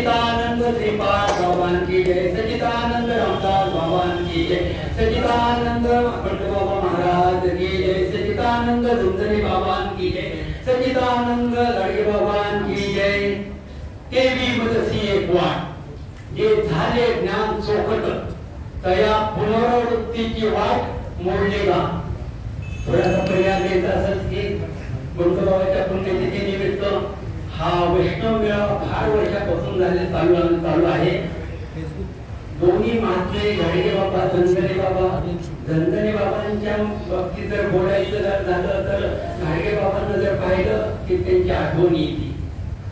सच्चिदानंद श्रीपाद भगवान की जय, सच्चिदानंद रामदास भगवान की जय, सच्चिदानंद बाबा महाराज की जय, सच्चिदानंद झुंझुनू भगवान की जय, सच्चिदानंद लडगे भगवान की जय. तेवी मदसी एक वाट जे झाले ज्ञान चोखट तया पुनरावृत्तीची वाट मोडले का. थोडासा पर्याय द्यायचा असेल की गुरुबाबाच्या पुण्यतिथी निमित्त हा वैष्णव मेळावा फार वर्षापासून चालू आहे. दोन्ही महात्मे घाडगे बाबा धनगरे बाबांच्या बाबतीत जर बोलायचं झालं तर घाडगे बाबांना जर पाहिलं की त्यांची आठवण येते.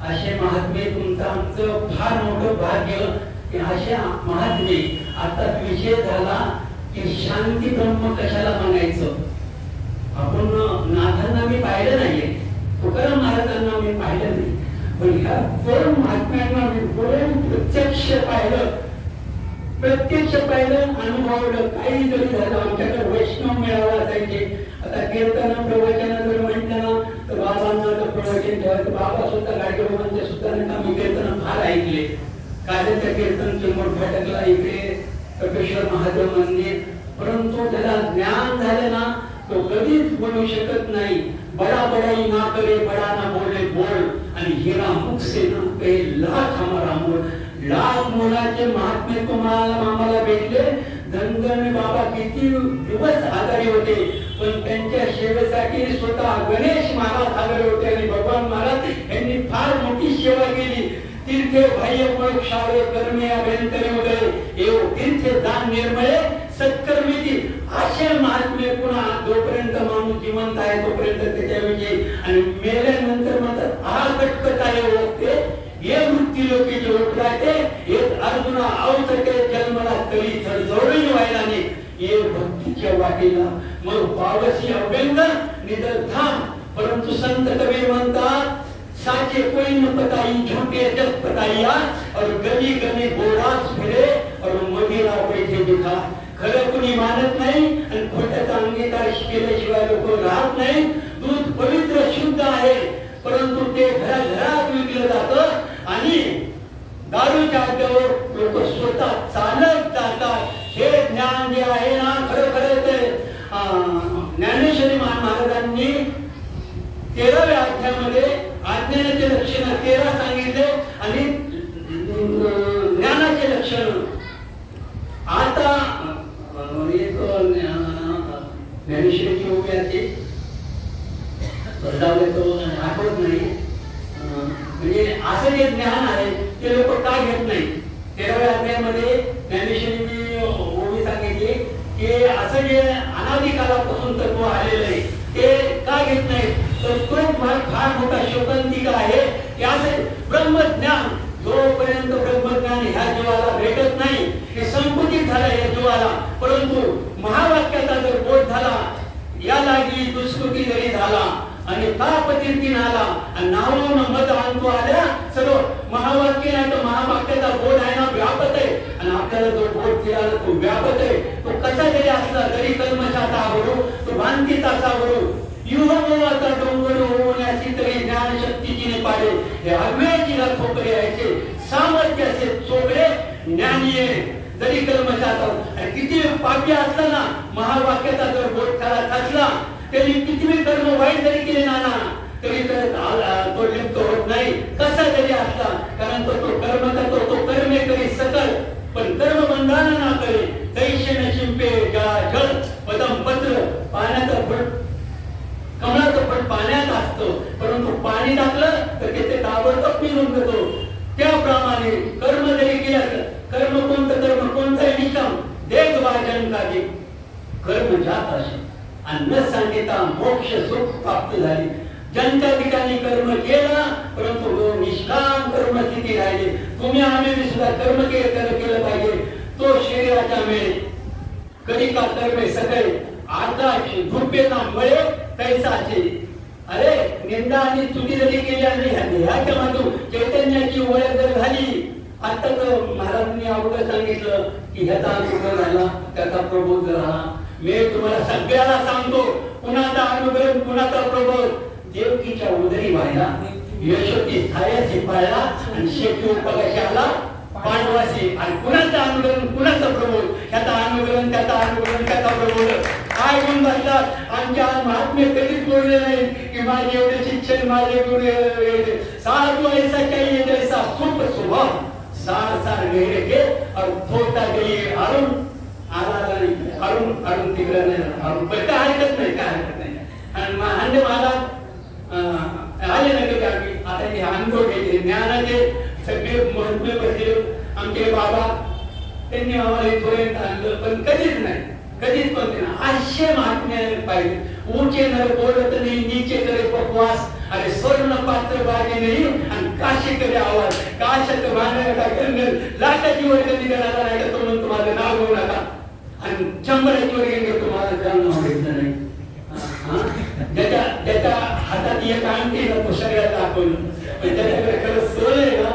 असे महात्मे तुमचं आमचं फार मोठं भाग्य की अशा महात्मे. आता विषय झाला की शांती ब्रह्म कशाला म्हणायचं. आपण नाथांना मी पाहिलं नाहीये, तुकाराम महाराजांना मी पाहिलं नाही, पण ह्या दोन महात्म्यांना मी प्रत्यक्ष पाहिलं अनुभवलं. काही जरी झालं आमच्याकडे वैष्णव मेळावा असायचे. आता कीर्तन प्रवचन जर म्हटलं ना तर बाबांना तर प्रवचन ठेवायचं. बाबा सुद्धा गाडगे बाबांच्या सुद्धा मी कीर्तन फार ऐकले. काल्याच्या कीर्तन चिंबड फाटकला इकडे कपेश्वर महादेव मंदिर. परंतु त्याला ज्ञान झालं ना तो कधीच बोलू शकत नाही. बडा बडाई ना करे बडा ना बोले बोल आणि हिरा मुख से ना कहे लाख हमारा मोल. लाख मोलाचे महात्मे तुम्हाला आम्हाला भेटले. धनगरे बाबा किती दिवस आजारी होते पण त्यांच्या सेवेसाठी स्वतः गणेश महाराज आजारी होते आणि भगवान महाराज यांनी फार मोठी सेवा केली. तीर्थे बाह्य मोक्षावे कर्मे अभ्यंतरी उदय एव तीर्थे दान निर्मळे सत्कर्मीची. असे महात्मे पुन्हा जोपर्यंत माणूस जिवंत आहे तोपर्यंत त्याच्याविषयी आणि मेल्यानंतर म्हणतात हा कटकटाय ओळखते हे वृत्ती लोकी जे ओळखते हेच अर्जुना अवचटे जन्मला तरी जोडून व्हायला नाही. हे भक्तीच्या वाटेला मग पावसी अभ्यंग निधन थांब. परंतु संत कबीर म्हणतात साचे कोई न पताई झूठे जग पताइया और गली गली बोरास फिरे और मदिरा पैसे दिखा. खरं कुणी मानत नाही आणि खोट्याचा अंगीकार केल्याशिवाय लोक राहत नाही. दूध पवित्र शुद्ध आहे परंतु ते घराघरात विकलं जातं आणि दारूच्या अड्ड्यावर लोक स्वतः चालत जातात. हे ज्ञान जे आहे ना खरं ते ज्ञानेश्वरी महाराजांनी 13व्या अध्यायामध्ये अज्ञानाचे लक्षण 13 सांगितले आणि ज्ञानाचे लक्षण. आता ज्ञानेश्वरीची उभ्याचे आठवत नाही. म्हणजे असं जे ज्ञान आहे ते लोक का घेत नाही. 13व्या अध्यायामध्ये ज्ञानेश्वरीची ओवी सांगितली की असं जे अनादिकालापासून तत्व आलेलं आहे ते का घेत नाही. तर तो फार मोठा शोकांतिका आहे. याचे ब्रह्मज्ञान जोपर्यंत ब्रह्मज्ञान ह्या जीवाला भेटत नाही हे संकुचित झालं या जीवाला. परंतु महावाक्याचा जर बोध झाला या लागी दुष्कृती जरी झाला आणि तापतीर्थीन आला आणि नावानं मत आणतो आल्या सर्व महावाक्य नाही तर महावाक्याचा बोध आहे ना व्यापत आहे आणि आपल्याला जो बोध केला तो व्यापत आहे. तो कसा जरी असला जरी कर्मशाचा आवडू तो भांतीचा आवडू युवता डोंगर होण्याची तरी ज्ञान शक्तीची ने पाडे. हे अव्ययाचीला ठोकरे यायचे सामर्थ्याचे चोकरे ज्ञानीये जरी कर्मशाचा किती पापी असला ना महावाक्याचा जर बोध करायचा असला तरी किती कर्म वाईट जरी केले ना तरी तो लिप्त होत नाही. कसा जरी असला कारण तो कर्म करतो तो कर्मे करी सकल पण कर्म बंधन ना करे. दैशे न शिंपे जल पदम पत्र पाण्याचा फळ कमळाचं फळ पाण्यात असतं परंतु पाणी टाकलं तर ते ताबडतोब पिरून जातो. त्याप्रमाणे कर्म जरी केलं कर्म कोणतं कर्म कोणतं निकम देख वाजन का दे कर्म जात असे आणि न सांगिता मोक्ष सुख प्राप्त झाले. ज्यांच्या ठिकाणी कर्म केलं परंतु निष्काम कर्म स्थिती राहिली. तुम्ही आम्ही सुद्धा कर्म केलं पाहिजे. तो शरीराच्या मेळे कधी का कर्मे सकाळी आकाश झोपेचा मळे तैसाचे. अरे निंदा आणि चुकी जरी केली आणि ह्याच्या मातून चैतन्याची ओळख जर झाली. आता तर महाराजांनी अगोदर सांगितलं की ह्याचा अनुभव झाला त्याचा प्रबोध झाला. मी तुम्हाला सगळ्याला सांगतो कुणाचा अनुभव कुणाचा प्रबोध देवकीच्या उदरी व्हायला यशोती थायाची पाळला आणि शेती उपकाशी आला पांडवासी. आणि कुणाचं आंदोलन कुणाचं प्रबोध, ह्याचा आंदोलन त्याचा आंदोलन त्याचा प्रबोध. काय गुण बसतात आमच्या महात्मे कधीच बोलले नाही की माझे एवढे शिक्षण माझे गुण साधू ऐसा चाहिए जैसा सुख स्वभाव सार सार गहरे के और थोटा गई अरुण आला नाही अरुण अरुण तिकडे नाही अरुण काय हरकत नाही काय हरकत नाही. आणि हंडे महाराज आले ना की आता हे अनुभव घ्यायचे ज्ञानाचे सगळे महत्व बसले आमचे बाबा त्यांनी आम्हाला इथपर्यंत आणलं पण कधीच नाही कधीच पण नाही. हास्य महात्म्य पाहिजे. ऊंचे नर बोलत नाही नीचे करे बकवास अरे स्वर्ण पात्र बागे नाही आणि काशी करे आवाज काशात मानण्याचा गंगल लाटाची वर्गणी करायला नाही का तो म्हणतो माझं नाव घेऊ नका आणि शंभराची वर्गणी तुम्हाला जाणून घेतलं नाही. त्याच्या हातात एक अंगठी ना तो सगळ्यात दाखवलं पण त्याच्याकडे खरं सोय आहे ना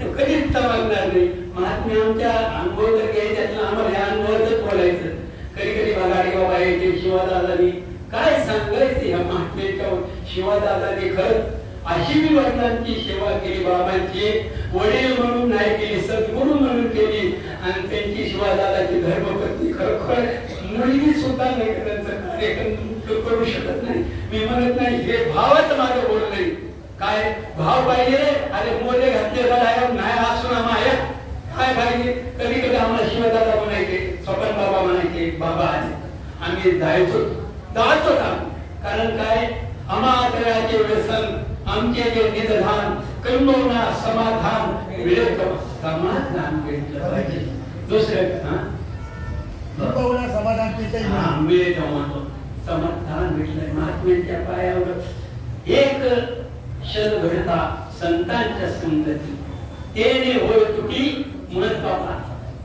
तो कधीच समजणार नाही. महात्म्य आमच्या अनुभव जर घ्यायच्यातलं आम्हाला ह्या अनुभवाच बोलायचं. कधी कधी बघाडी बाबा यायचे शिवादादानी काय सांगायचे ह्या महात्म्याच्या शिवादादानी खरंच अशी मी वडिलांची सेवा केली बाबांची वडील म्हणून नाही केली सद्गुरू म्हणून केली आणि त्यांची शिवादादाची धर्मपत्नी खरोखर मुलगी सुद्धा नाही त्यांचं कार्य करू शकत नाही. मी म्हणत नाही हे भावाच माझं बोल नाही काय भाव पाहिजे अरे मोरे घातले गडाया नाही असू माया काय पाहिजे. कधी कधी आम्हाला शिवदादा म्हणायचे स्वपन बाबा म्हणायचे बाबा आम्ही जायचो जातो कारण काय अमात्रयाचे व्यसन आमचे जे निधधान कल्मोना समाधान विवेक समाधान भेटलं पाहिजे. दुसरं समाधान समाधान भेटलं महात्म्यांच्या पायावर एक क्षण घडता संतांच्या संगती तेने होय तुटी म्हणत बाबा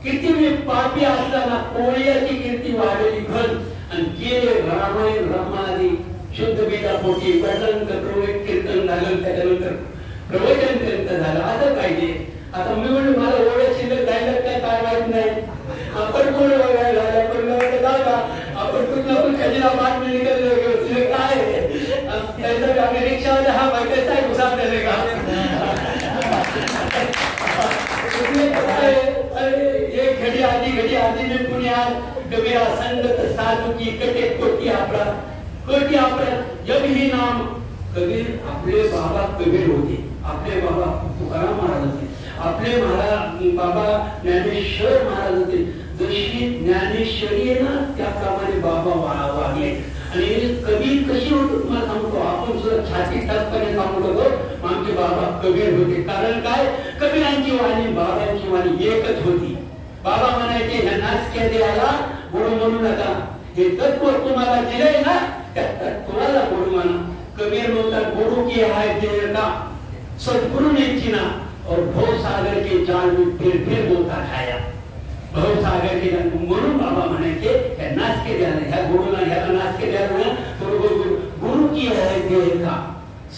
किती मी पापी असताना कोळ्याची कीर्ती वाढली घन आणि केले रामायण रामादी शुद्ध बीजा पोटी वडिलांचं कीर्तन झालं त्याच्यानंतर प्रवचन कीर्तन झालं. असं पाहिजे. आता मी म्हणून मला ओळख शिल्लक जायला काय माहित नाही आपण कोण बघायला आपण दादा आपण कुठला पण खजिना पाठ निघाल काय त्याचं आम्ही रिक्षामध्ये हा माहिती आहे घुसार झाले का एक घडी आधी में पुण्यात कबीरा संगत साधू की कटे कोटी आपला जब ही नाम कबीर आपले बाबा कबीर होते आपले बाबा तुकाराम महाराज होते आपले बाबा ज्ञानेश्वर महाराज होते. जशी ज्ञानेश्वरी आहे ना त्याप्रमाणे बाबा वागले. आणि कबीर कशी होतो तुम्हाला सांगतो आपण सुद्धा छाती टाकपणे सांगतो आमचे बाबा कबीर होते. कारण काय कबीरांची वाणी बाबांची वाणी एकच होती. बाबा म्हणायचे ह्या नाचक्या देवाला गुरु म्हणू नका हे तत्व तुम्हाला दिलंय ना त्या तत्वाला गुरु म्हणा. कबीर म्हणतात गुरु की हाय देर का सद्गुरु ने चिना और भव सागर के जाल में फिर बोलता खाया. भव सागर के जाल म्हणून बाबा म्हणायचे ह्या नाचके द्यायला ह्या गुरुला ह्याला नाचके द्यायला गुरु की हाय देर का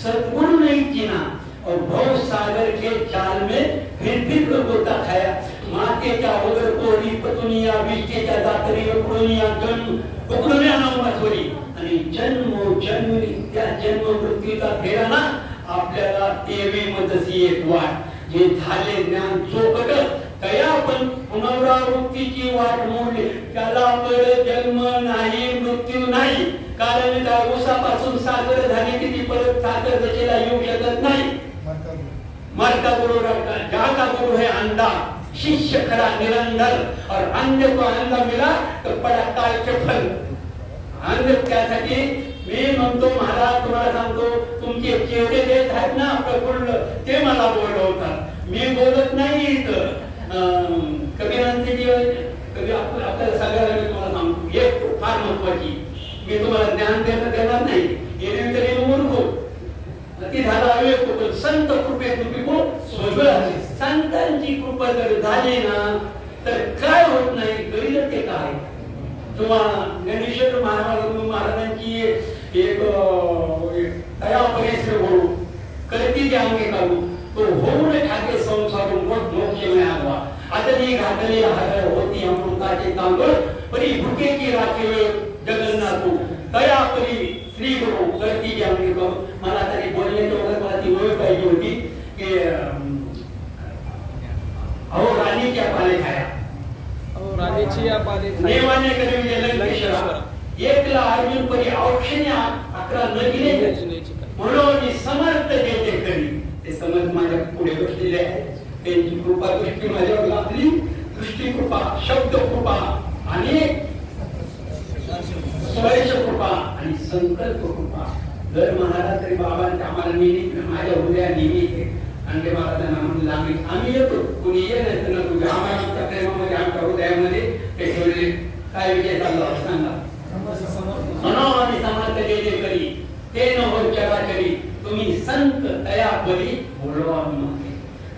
सद्गुरु ने चिना और भव सागर के जाल में फिर बोलता खाया. मातेच्या वगैरे कोरी पतुनिया विष्टेच्या दातरी उकळुनिया जन्म उकळुनिया नावासोरी आणि जन्म त्या जन्म मृत्यूचा फेरा ना आपल्याला देवी मदसी एक वाट जे झाले ज्ञान चोखट तया पण पुनरावृत्तीची वाट मोडली त्याला परत जन्म नाही मृत्यू नाही. कारण त्या उसापासून साखर झाली की ती परत साखर रचेला येऊ शकत नाही. मरता गुरु जाता गुरु है अंधा शिष्य खरा निरंतर और अन्य को अंधा मिला तो पड़ा काल के फल. अंध त्यासाठी मी म्हणतो महाराज तुम्हाला सांगतो तुमचे चेहरे देत आहेत ना प्रफुल्ल ते मला बोलवतात मी बोलत नाही. कबीरांचे जे कबीर आपल्याला सगळ्याला मी तुम्हाला सांगतो एक फार महत्वाची मी तुम्हाला ज्ञान देणार नाही येणे तरी मूर्ख ती झाला अविवेक संत कृपे तुम्ही को संतांची कृपा जर झाली ना तर काय होत नाही कळलं ते काय. तुम्हाला ज्ञानेश्वर महाराजांची एक दया परिश्रम होऊ करती जे अंगे काढू तो होऊन ठाके संसारून मोक्ष मिळावा. आता जी घातली हर होती अमृताचे तांदूळ परी भुकेची राखीव जगन्नाथ दया परी श्री गुरु करती जे अंगे काढू. मला तरी बोलण्याच्या वगैरे मला ती वेळ पाहिजे ही होती की अहो राणीच्या पाले खाया, अहो राणीची या पाले नेवाने करविले लंकेश्वरा, एकला अर्जुन परी औक्षणी 11 न गेले म्हणून समर्थ जे करी. ते समर्थ माझ्या पुढे बसलेले आहेत, त्यांची कृपा दृष्टी माझ्यावर लाभली. दृष्टी कृपा, शब्द कृपा आणि स्पर्श कृपा आणि संकल्प कृपा जर महाराज तरी बाबांच्या आम्हाला नेहमी माझ्या हृदया नेहमी आणि महाराजांना म्हणलं आम्ही येतो, कुणी ये नाही तर तुझ्या आम्हाला प्रेमामध्ये आमच्या हृदयामध्ये ते ठेवले. काय विषय चालला सांगा. मनोमनी समर्थ जे करी ते न हो चराचरी, तुम्ही संत तया परी बोलवा मागे.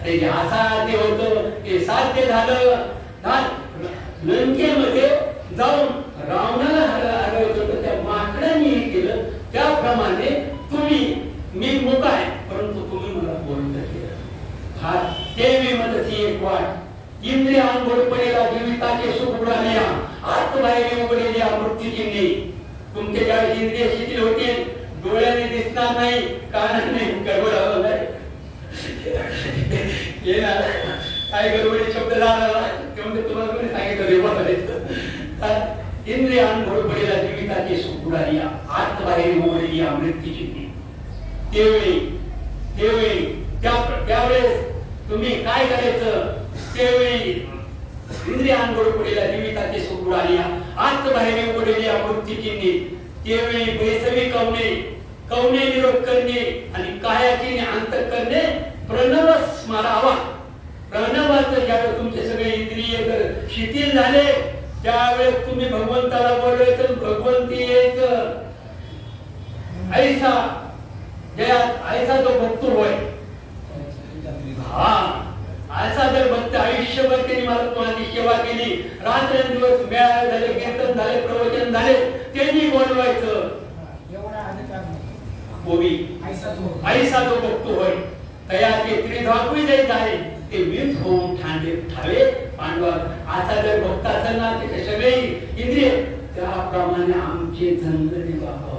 अरे असा ते होतं ते साध्य झालं. लंकेमध्ये जाऊन रावणाला हरवायचं होतं, त्या माकडांनी हे केलं. त्याप्रमाणे तुम्ही मी मुका आहे परंतु तुम्ही मला बोलता केलं. हा देवी मदती एक वाट इंद्रिय अंगोड पडेला जीविताचे सुख उडाल्या आत बाहेर उघडलेल्या मृत्यूची. तुमचे ज्यावेळेस इंद्रिय शिथिल होतील, डोळ्याने दिसणार नाही, कानाने गडबडावं नाही. ये ना काय गडबडी शब्द झाला तेव्हा तुम्हाला कोणी सांगितलं देवा. इंद्रिय अंगोड पडेला जीविताचे सुख उडाल्या आत बाहेर उघडलेल्या मृत्यूची. त्यावेळेस तुम्ही काय करायचं, त्यावेळी इंद्रिय अंगोड पडेला जीविताचे सुख उडाल्या आत बाहेर उघडलेल्या मृत्यूची. त्यावेळी बैसवी कवने निरोध करणे आणि कायाची अंत करणे प्रणव स्मरावा. प्रणवाचं ज्यावेळेस तुमचे सगळे इंद्रिय जर शिथिल झाले त्यावेळेस तुम्ही भगवंताला बोलवायचं, भगवंती यायचं. ऐसा जो भक्त होय, ऐसा जर भक्त आयुष्यभर त्यांनी मला तुम्हाला सेवा केली, रात्रंदिवस मेळावे झाले, कीर्तन झाले, प्रवचन झाले, त्यांनी बोलवायचं. ऐसा जो भक्त होय तया ते त्रिधाकुई जायचं आहे ते वीज होऊन ठावे पांडवा. असा जर भक्त असेल ना ते सगळे इंद्रिय त्याप्रमाणे आमचे झंझटे बाबा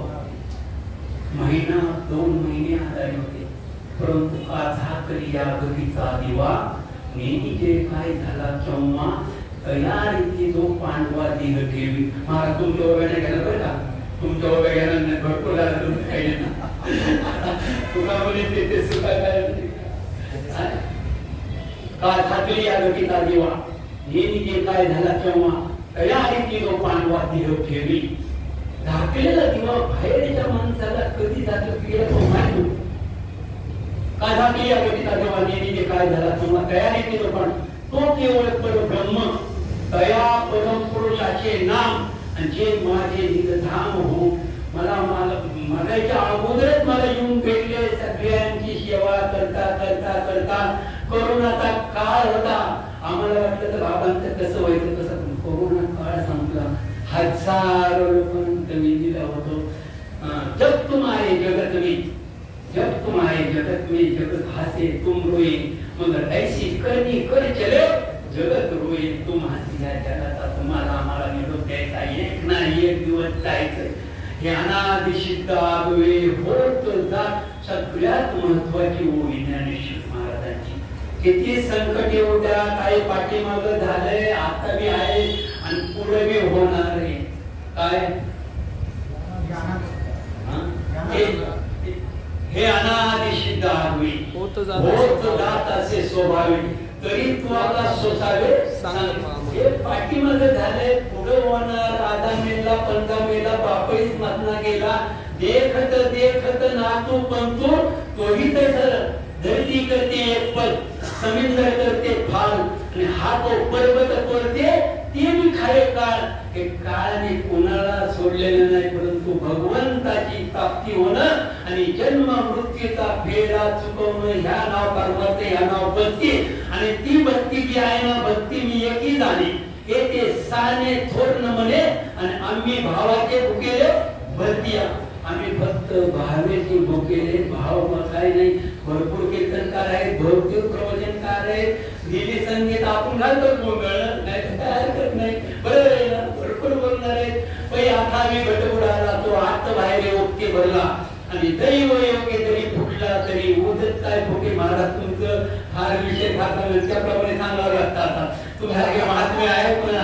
महिना 2 महिने आजारी होते, परंतु का झाकली या गतीचा दिवा नेहमी जे काय झाला केव्हा तयारी जो पांडवा देह ठेवी. महाराज तुमच्या वगैरे गेला बरं का, तुमच्या वगैरे भरपूर झालं तुम्ही काही तुला म्हणे ते सुद्धा काय का झाकली या गतीचा दिवा नेहमी जे काय झाला केव्हा तयारी जो पांडवा देह ठेवी. झाकलेला दिवा बाहेरच्या माणसाला कधी जातो तो माहिती का झाकली या गतीचा दिवा नेहमी जे काय झाला तेव्हा तयारी केलं. पण तो केवळ परब्रह्म तया परम पुरुषाचे नाम आणि जे माझे निधाम हो मला म्हणायच्या अगोदरच मला येऊन भेटले. सगळ्यांची सेवा करता करता करता कोरोनाचा काळ होता. आम्हाला वाटलं तर बाबांचं कसं व्हायचं कसं, कोरोना काळ संपला, हजारो लोकांना मी दिला होतो. जब तुम आए जगत में, जब तुम आए जगत में जगत हंसे तुम रोए, मगर ऐसी करनी कर चले जगत रोए तुम हसी. या जगाचा तुम्हाला आम्हाला निरोप द्यायचा, एक ना एक दिवस जायचं. हे अनादि सिद्ध आगवे होत जात सगळ्यात महत्वाची ओळी ज्ञानेश्वर महाराजांची. किती संकट येऊ द्या, काही पाठीमागं झालंय, आता बी आहे आणि पुढे बी होणार आहे. काय हे अनादि सिद्ध आगवे होत जात असे स्वभावे तरी तू आता सोसावे. हे पाठीमागं झालंय, पुढे होणार. आधा मेला, 15 मेला, बापईस मतना गेला. देखत देखत नातू पंतू तोही तर धरती करते एक पल, समुद्र करते फाल आणि हा तो पर्वत करते ते मी खाये काळ. हे काळाने कोणाला सोडलेलं नाही, परंतु भगवंताची प्राप्ती होणं आणि जन्म मृत्यूचा फेरा चुकवणं ह्या नाव पर्वत, ह्या नाव भक्ती. आणि ती भक्ती जी आहे ना, भक्ती मी एकी जाणे हे ते साने थोर न म्हणे. आणि आम्ही भावाचे भुकेले भक्तिया, आम्ही फक्त भावेची भुकेले. भाव काय नाही, भरपूर कीर्तनकार आहेत, भौतिक प्रवचनकार आहेत, दिली संगीत आपण घालतो गोंधळ नाही काय हरकत नाही, बरोबर आहे ना, भरपूर बोलणार आहेत. पै आता मी घटबुडाला तो आत बाहेर ओके भरला आणि दैव योगे तरी फुटला तरी उदत काय फुके महाराज तुमचं फार विषय फार त्याप्रमाणे सांगावं लागतं. आता तुम्हाला महात्म्य आहे पण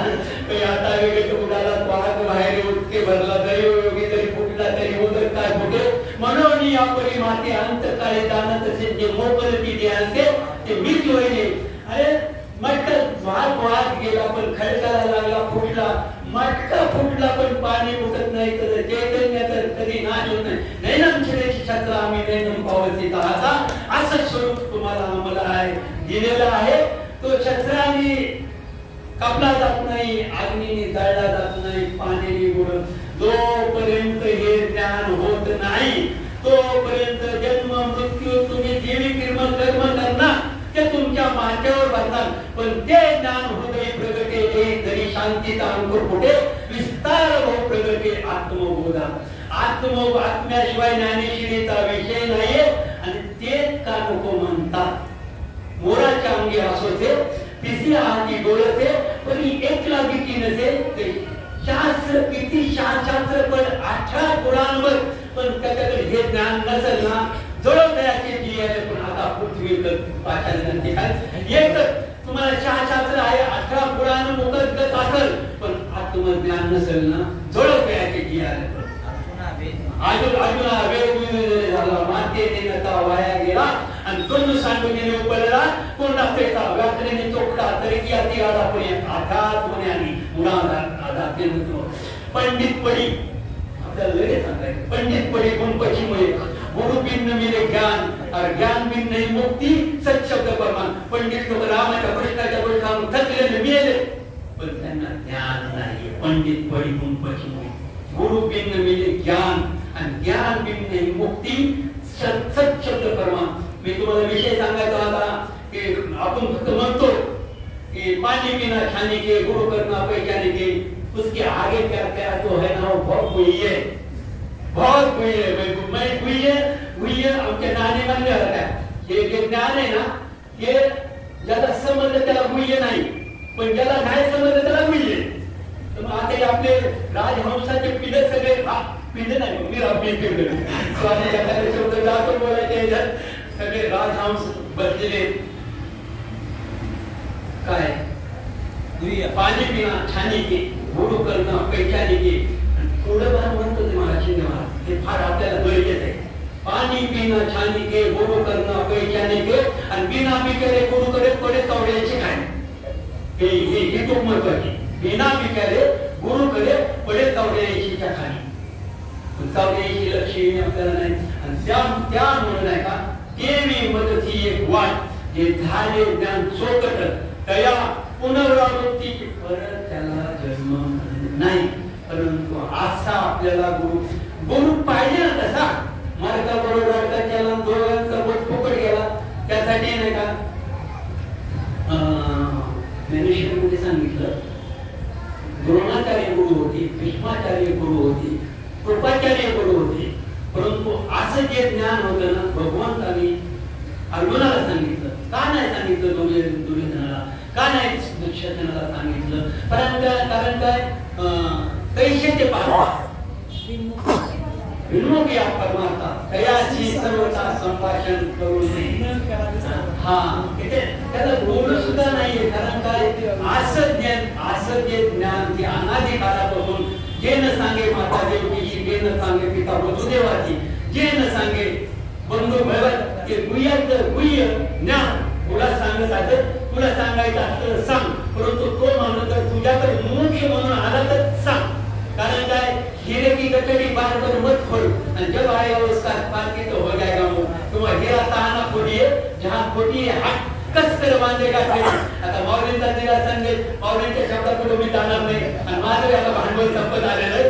आता वेगळे उडाला पाहत बाहेर उठके भरला तरी योगी तरी फुटला तरी उदक काय फुटे म्हणून या परी माते अंतकाळी जाणं तसे जे मोकळती जे असते ते मीच होईल. अरे मटका वाहत गेला पण खडकाला लागला फुटला, मटका फुटला पण पाणी फुटत नाही तर चैतन्याचा कधी नाश होत नाही. नैनम छिरेची छत्र आम्ही नैनम पावसीत आहात असं स्वरूप तुम्हाला आम्हाला आहे दिलेलं आहे. तो छत्राने कापला जात नाही, अग्नीने जाळला जात नाही, पाण्याने बुडत. जोपर्यंत हे ज्ञान होत नाही तोपर्यंत जन्म मृत्यू तुम्ही देवी कर्म करणार ते तुमच्या माथ्यावर बसणार. पण ते ज्ञान हृदय प्रगटे एक जरी शांतीचा अंकुर फुटे विस्तार भाव प्रगटे आत्मबोधा. आत्म्याशिवाय ज्ञानेश्वरीचा विषय नाहीये. आणि तेच का नको म्हणतात मोराच्या अंगी असोचे पिसी हाती डोळते पण एकला भीती नसेल. शास्त्र किती शास्त्र पण 18 पुराणवर पण त्याच्याकडे हे ज्ञान नसेल ना जवळ तयाचे जी आहे. पण आता पृथ्वी पाशांती काय एक तुम्हाला शास्त्र आहे 18 पुराण मुखगत असेल पण आत्मज्ञान नसेल ना जवळ तयाचे जी आहे. अर्जुना वेळ झाला माते देणता वाया गेला आणि दोन सांडूने उपलला कोणता पेटा व्याकरणे चोपडा तरी की अति आला पण आघात होणे आणि मुळा आघात केलं. पंडित पडी आपल्याला लगेच सांगायचं पंडित पडी गुण पश्चिमय गुरु बिन मिले ज्ञान और ज्ञान बिन नहीं मुक्ती सत्शब्द परमान. पंडित लोक रामाच्या प्रश्नाच्या गोष्टी थकलेले मिळेले पण त्यांना ज्ञान नाही. पंडित पडी गुण पश्चिमय गुरु बिन मिले ज्ञान आणि ज्ञान बिन नहीं मुक्ती सत्शब्द परमान. मी तुम्हाला विषय सांगायचा होता की आपण फक्त म्हणतो कि पानी पीना खाने के गुरु करना पहचाने के उसके आगे क्या क्या जो है ना वो बहुत हुई है बहुत हुई है. मैं हुई है आमच्या नाने मानले होत्या हे जे ज्ञान आहे ना हे ज्याला समजलं त्याला हुई नाही पण ज्याला नाही समजलं त्याला हुई आहे. तर आता आपले राजहंसाचे पिढे सगळे पिढे नाही मी आपली पिढे स्वामी एखाद्या शब्द जातो बोलायचे सगळे राजहंस बसलेले काय पाणी पिना छानी के गुरु करना पहचाने के थोडं फार म्हणतो ते मला शिंदे महाराज हे फार आपल्याला गरजेचं आहे. पाणी पिना छानी के गुरु करना पहचाने के आणि बिना पिकारे गुरु करे पडे चौड्याचे काय हे खूप महत्वाचे. बिना पिकारे गुरु करे पडे चौड्याची खाली चौड्याची लक्ष्मी आपल्याला नाही. आणि त्यामुळे नाही का देवी मदती एक वाट जे झाले ज्ञान चोकट तया पुनरावृत्तीची परत त्याला जन्म नाही. परंतु असा आपल्याला गुरु पाहिजे ना तसा मार्गा बरोबर त्याला दोघांचा बोट फुकट गेला त्यासाठी नाही का ज्ञानेश्वरीमध्ये सांगितलं द्रोणाचार्य गुरु होते, भीष्माचार्य गुरु होते, कृपाचार्य गुरु होते. परंतु असं जे ज्ञान होतं ना भगवंतांनी अर्जुनाला सांगितलं. का नाही सांगितलं दुर्योधनाला, का नाही दुःशासनाला सांगितलं? कारण काय कैसे ते विनोदी परमार्था तयाची सर्वता संभाषण करून हा त्याला बोलू सुद्धा नाहीये. कारण काय असं जे ज्ञान जे अनादी काळापासून जे न सांगे माता देवकीची, जे न सांगे पिता वसुदेवाची, जे न सांगे बंधू भैरव ते गुह्य ज्ञान तुला सांगत आहे. तुला सांगायचं असतं सांग. परंतु तो माणूस जर तुझ्याकडे मोक्ष म्हणून आला तर सांग. कारण काय हीरे की गठरी बार बार मत खोल आणि जब आएगा उसका पार्टी तो हो जाएगा वो. तुम्हा हीरा ताना खोटी है जहां खोटी है हाथ कस कर बांधेगा फिर. आता माऊलींचा दिला संदेश माऊलींच्या शब्दापुढे मी जाणार नाही आणि माझं आता भांडवल संपत आलेलं आहे.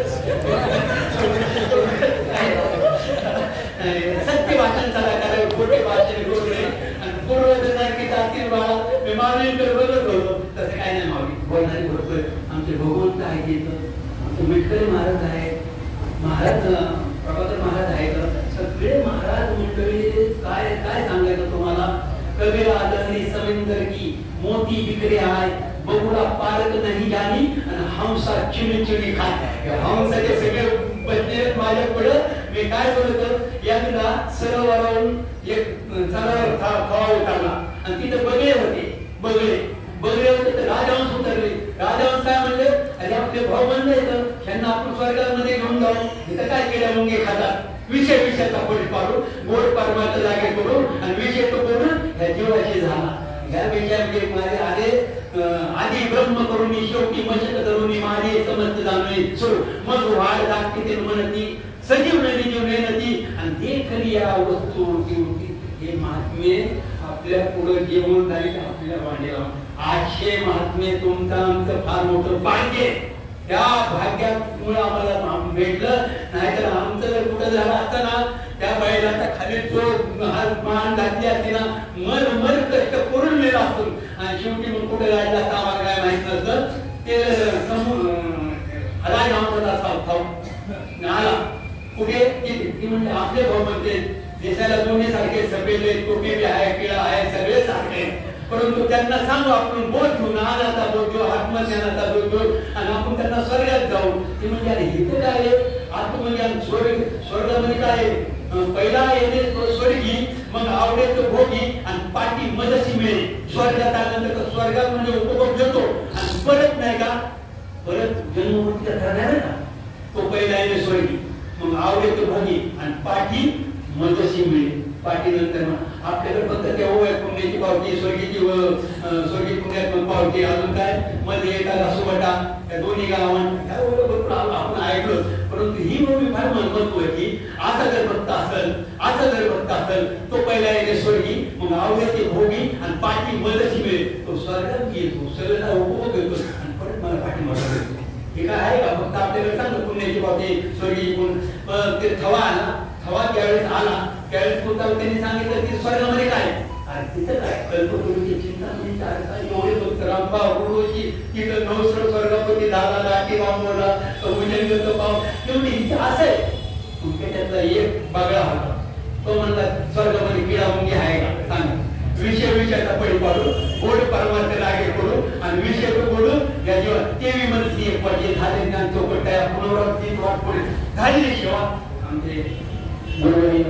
सत्य भाषण चला करावे खोटे भाषण करू नये. आणि पूर्वजनांची जातील बाळा मी माऊलींकडे बघत होतो तसं काय नाही. माऊली बोलणारी बरोबर आमचे भगवंत आहे तिथं, आमचे मिटकरी महाराज आहे, महाराज प्रभाकर महाराज आहेत, सगळे महाराज मंडळी. काय काय सांगायचं तुम्हाला. कबीरा लहरी सविंदर की मोती बिखरे आय बगुडा पारक नाही जाणी आणि हंसा चिणी खात. हंसाचे सगळे बसले माझ्याकडे. मी काय बोलतो एकदा सरोवरावरून एक थवा उतरला आणि तिथे बगळे होते. बगळे होते तर राजहंस उतरले. राजहंस काय म्हणले, अरे आपले भाऊ बनले तर त्यांना आपण स्वर्गामध्ये घेऊन जाऊ. इथं काय केलं, मुंगे खातात. विषयाचा पडी पाडू, गोड परमार्थ लागे करू आणि विषय तो करून ह्या जीवाशी झाला. ह्या विषयामध्ये माझे आधी ब्रह्म करून शेवटी मशक करून माझे समस्त जाणवे सोड मग वाढ लागते ते म्हणती सजीव नदी जीव नदी आणि ते खरी या वस्तू हे महात्मे आपल्या पुढे जेवण झाले आपल्याला वाढेल. 800 महात्मे तुमचं आमचं फार मोठं भाग्य. त्या भाग्यामुळे आम्हाला भेटलं. नाहीतर आमचं जर कुठं झालं असतं ना, त्या बैलाचा खाली जो मान घातली असते ना, मर कष्ट करून नेला असतो आणि शेवटी मग कुठे जायला असता आम्हाला काय माहित नसतं. ते आला कुठे ती म्हणजे आपले भाऊ म्हणते देशाला दोन्ही सारखे सफेद टोपी बी आहे, किळा आहे, सगळे सारखे. परंतु त्यांना सांगू आपण बोध घेऊन आनाचा बोध घेऊ, आत्मज्ञानाचा बोध घेऊ आणि आपण त्यांना स्वर्गात जाऊ. ते म्हणजे अरे इथे काय आहे, आत्मज्ञान स्वर्गामध्ये काय आहे, पहिला येणे स्वर्गी, मग आवडेल भोगी आणि पाठी मदशी मिळेल. स्वर्गात आल्यानंतर स्वर्गात म्हणजे उपभोग घेतो आणि परत नाही का, परत जन्ममृत्यूचा ठरणार का, तो पहिला येणे स्वर्गी, मग आवडेल भोगी आणि पाठी मदशी मिळेल. पाठी नंतर आपल्याकडे फक्त त्या पुण्याची पावती, स्वर्गीची पुण्यात्मक पावती, अजून काय मध्ये येतात सुबटा, त्या दोन्ही गावांना आपण ऐकलो. परंतु ही मूवी फार महत्वाची. असा जर भक्त असेल तो पहिला येणे स्वर्गी, मग आवडते भोगी आणि पाठी मदशी मिळेल. तो स्वर्गात येतो, सगळ्याचा उपभोग घेतो आणि परत मला पाठी मदत येतो. हे काय आहे का, फक्त आपल्याकडे सांगतो पुण्याची पावती, स्वर्गीची गुण. ते थवा ज्यावेळेस आला त्यावेळेस त्यांनी सांगितलं की स्वर्गामध्ये काय, अरे तिथं काय कल्पगुरूची चिंता एवढे भक्त रामभाव गुरुची तिथं नवसर स्वर्गापती झाला, लाठी वामोला, उजंग पाव एवढी इथे असं आहे. तुमच्या त्यातला एक बगळा होता, तो म्हणला स्वर्गामध्ये किडा मुंगी आहे का सांग. विषयाचा पडी पाडू, गोड परमार्थ लागे करू आणि विषय बोलू या जीवन तेवी मनसी एक पाहिजे झाले ज्ञान चौकट आहे पुनरावृत्ती वाट पुढे झालेली सेवा आमचे बरोबरी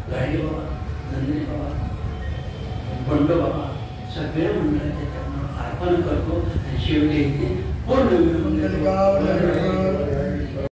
गाडी बाबा, नंदिनी बाबा, बंडो बाबा सगळे मंडळाच्या अर्पण करतो आणि शेवटी पूर्ण